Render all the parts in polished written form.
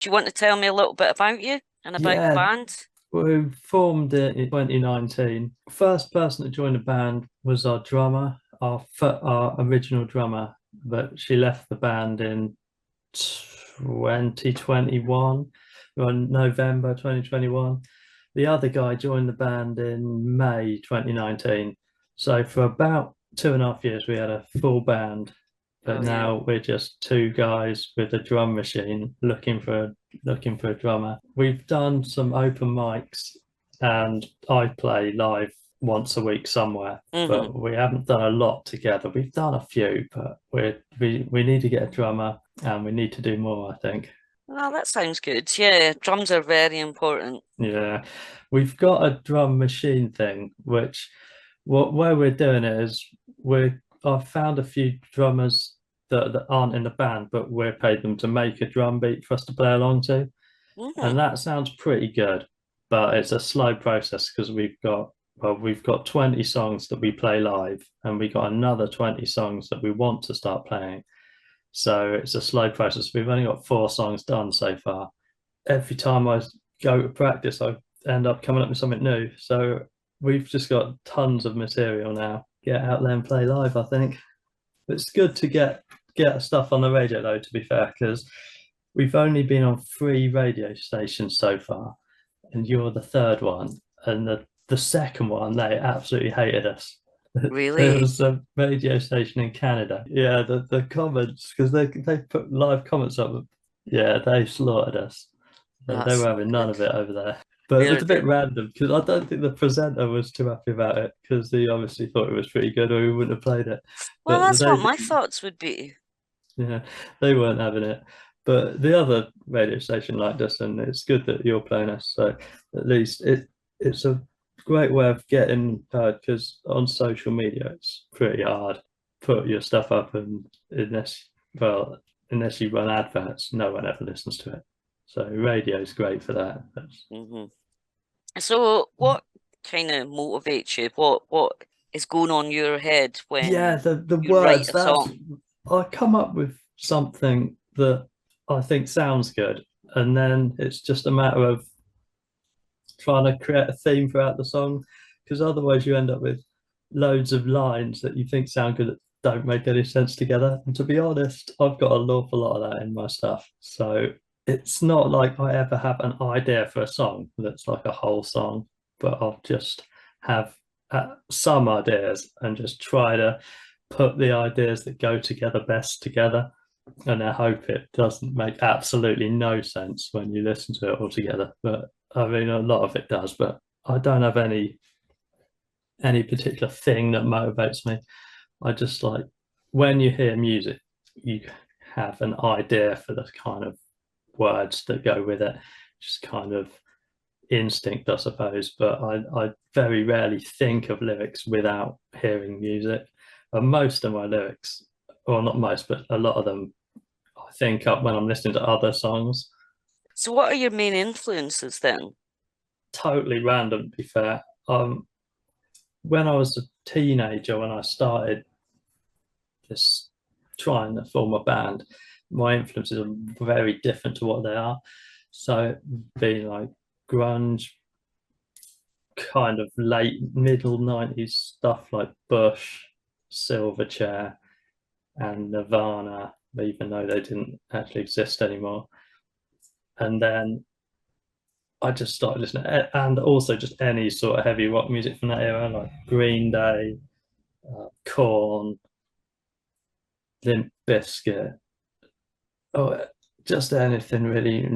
Do you want to tell me a little bit about you and about the Yeah, band? we formed it in 2019. First person to join the band was our drummer, our original drummer, but she left the band in 2021, or November 2021. The other guy joined the band in May 2019. So for about 2.5 years, we had a full band, but Oh yeah. now we're just two guys with a drum machine looking for a drummer. We've done some open mics, and I play live once a week somewhere, Hmm. but we haven't done a lot together. We've done a few, but we need to get a drummer and we need to do more, I think. Oh, that sounds good. Yeah, drums are very important. Yeah, we've got a drum machine thing, which what where we're doing it is I've found a few drummers that aren't in the band, but we're paid them to make a drum beat for us to play along to. Hmm. And that sounds pretty good, but it's a slow process because we've got 20 songs that we play live, and we got another 20 songs that we want to start playing. So it's a slow process. We've only got 4 songs done so far. Every time I go to practice, I end up coming up with something new. So we've just got tons of material now. Get out there and play live, I think. It's good to get stuff on the radio though, to be fair, because we've only been on 3 radio stations so far, and you're the third one. And the second one, they absolutely hated us. There Really? was a radio station in Canada. Yeah, the comments, because they put live comments up. Yeah, they slaughtered us. They That's were not having none good. of it over there. But it They're, was a they're, bit random because I don't think the presenter was too happy about it because he obviously thought it was pretty good or he wouldn't have played it. well, But that's what my thoughts would be. yeah, they weren't having it. But the other radio station liked us, and it's good that you're playing us. So at least it's a great way of getting heard because on social media it's pretty hard to put your stuff up, and unless you run adverts, no one ever listens to it. So radio is great for that. Hmm. So, what kind of motivates you? What is going on in your head Yeah, when the you write words, a that's song? I come up with something that I think sounds good, and then it's just a matter of trying to create a theme throughout the song, because otherwise you end up with loads of lines that you think sound good that don't make any sense together. And to be honest, I've got an awful lot of that in my stuff. So it's not like I ever have an idea for a song that's like a whole song, but I'll just have some ideas and just try to put the ideas that go together best together. And I hope it doesn't make absolutely no sense when you listen to it all together. But I mean, a lot of it does, but I don't have any particular thing that motivates me. I just like when you hear music, you have an idea for the kind of words that go with it, just kind of instinct, I suppose. But I very rarely think of lyrics without hearing music. And most of my lyrics, well, not most, but a lot of them, I think up when I'm listening to other songs. So, what are your main influences then? Totally random, to be fair. When I was a teenager, when I started just trying to form a band, my influences are very different to what they are. So, being like grunge, kind of late middle 90s stuff like Bush, Silverchair, and Nirvana, even though they didn't actually exist anymore. And then I just started listening, and also just any sort of heavy rock music from that era, like Green Day, Korn, Limp Bizkit, oh, just anything really,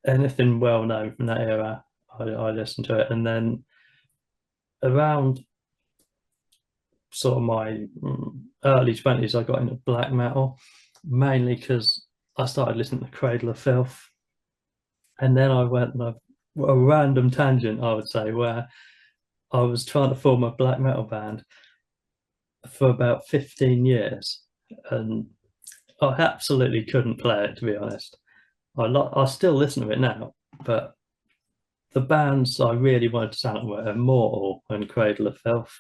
anything well known from that era. I listened to it, and then around sort of my early 20s, I got into black metal, mainly because I started listening to Cradle of Filth, and then I went on a random tangent, I would say, where I was trying to form a black metal band for about 15 years, and I absolutely couldn't play it, to be honest. I still listen to it now, but the bands I really wanted to sound like were Immortal and Cradle of Filth.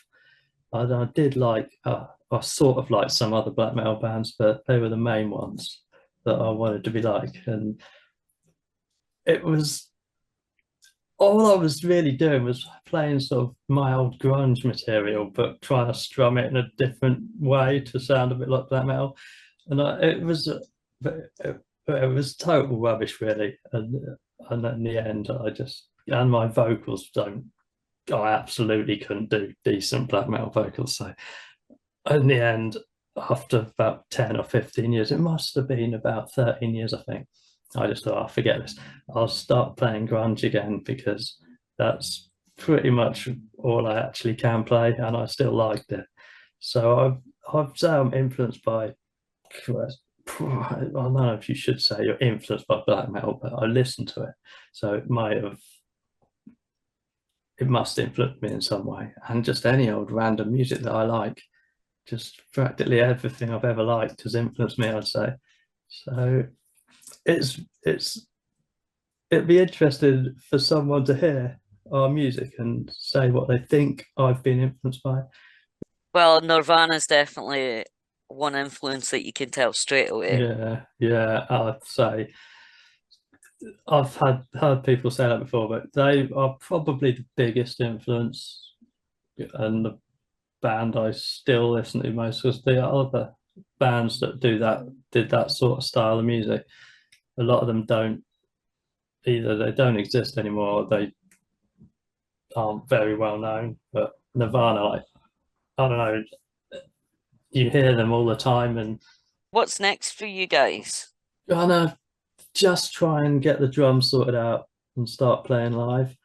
I did like, I sort of liked some other black metal bands, but they were the main ones that I wanted to be like. And it was all I was really doing was playing sort of my old grunge material, but trying to strum it in a different way to sound a bit like black metal. And it was total rubbish, really. And in the end, and my vocals don't. I absolutely couldn't do decent black metal vocals. So in the end, after about 10 or 15 years, it must have been about 13 years, I think. I just thought, oh, forget this. I'll start playing grunge again because that's pretty much all I actually can play, and I still liked it. So I've say I'm influenced by. I don't know if you should say you're influenced by black metal, but I listen to it, so it must influence me in some way, and just any old random music that I like. Just practically everything I've ever liked has influenced me, I'd say. So it's it'd be interesting for someone to hear our music and say what they think I've been influenced by. Well, Nirvana's definitely one influence that you can tell straight away. Yeah, I'd say I've had heard people say that before, but they are probably the biggest influence and the band I still listen to most, because the other bands that did that sort of style of music, a lot of them don't either. They don't exist anymore. Or they aren't very well known. But Nirvana, like, I don't know, you hear them all the time, and What's next for you guys? gonna just try and get the drums sorted out and start playing live.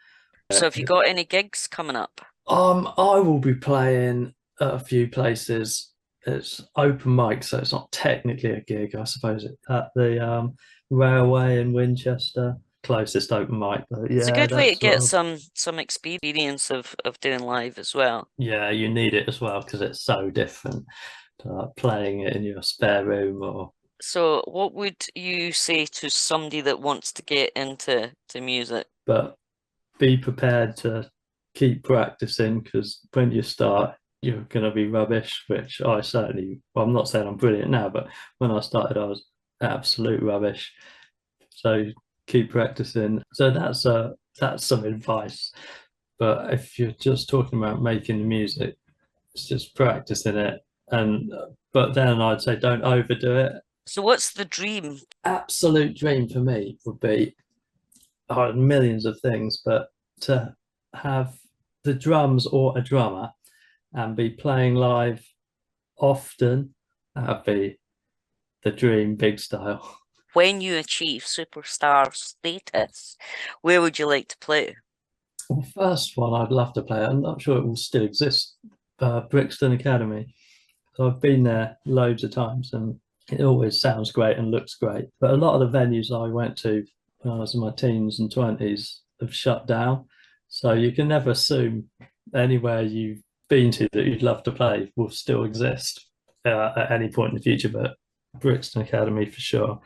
So have you got any gigs coming up? I will be playing at a few places. It's open mic, so it's not technically a gig, I suppose. At the Railway in Winchester, closest open mic. But It's a yeah, good way to that's what. get some experience of doing live as well. Yeah, you need it as well because it's so different to playing it in your spare room or. So what would you say to somebody that wants to get into music? But be prepared to keep practicing because when you start, you're going to be rubbish, which I certainly, well, I'm not saying I'm brilliant now, but when I started, I was absolute rubbish. So keep practicing. So that's some advice. But if you're just talking about making the music, it's just practicing it. And but then I'd say don't overdo it. So what's the dream? Absolute dream for me would be millions of things, but to have the drums or a drummer and be playing live often, that'd be the dream, big style. When you achieve superstar status, where would you like to play? Well, the first one I'd love to play, I'm not sure it will still exist, Brixton Academy. So I've been there loads of times and it always sounds great and looks great. But a lot of the venues I went to when I was in my teens and 20s have shut down. So you can never assume anywhere you've been to that you'd love to play will still exist at any point in the future. But Brixton Academy for sure.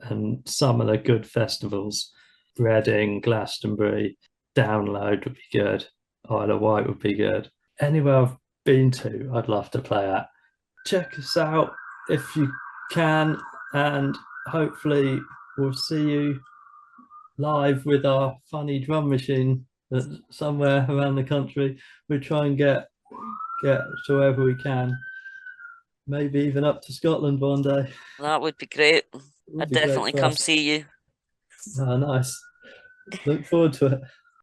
And some of the good festivals, Reading, Glastonbury, Download would be good. Isle of Wight would be good. Anywhere I've been to, I'd love to play at. Check us out if you can, and hopefully we'll see you live with our funny drum machine somewhere around the country. We'll try and get to wherever we can, maybe even up to Scotland one day. That would be great. It would I'd be great definitely for come us. see you. Oh, nice. Look forward to it.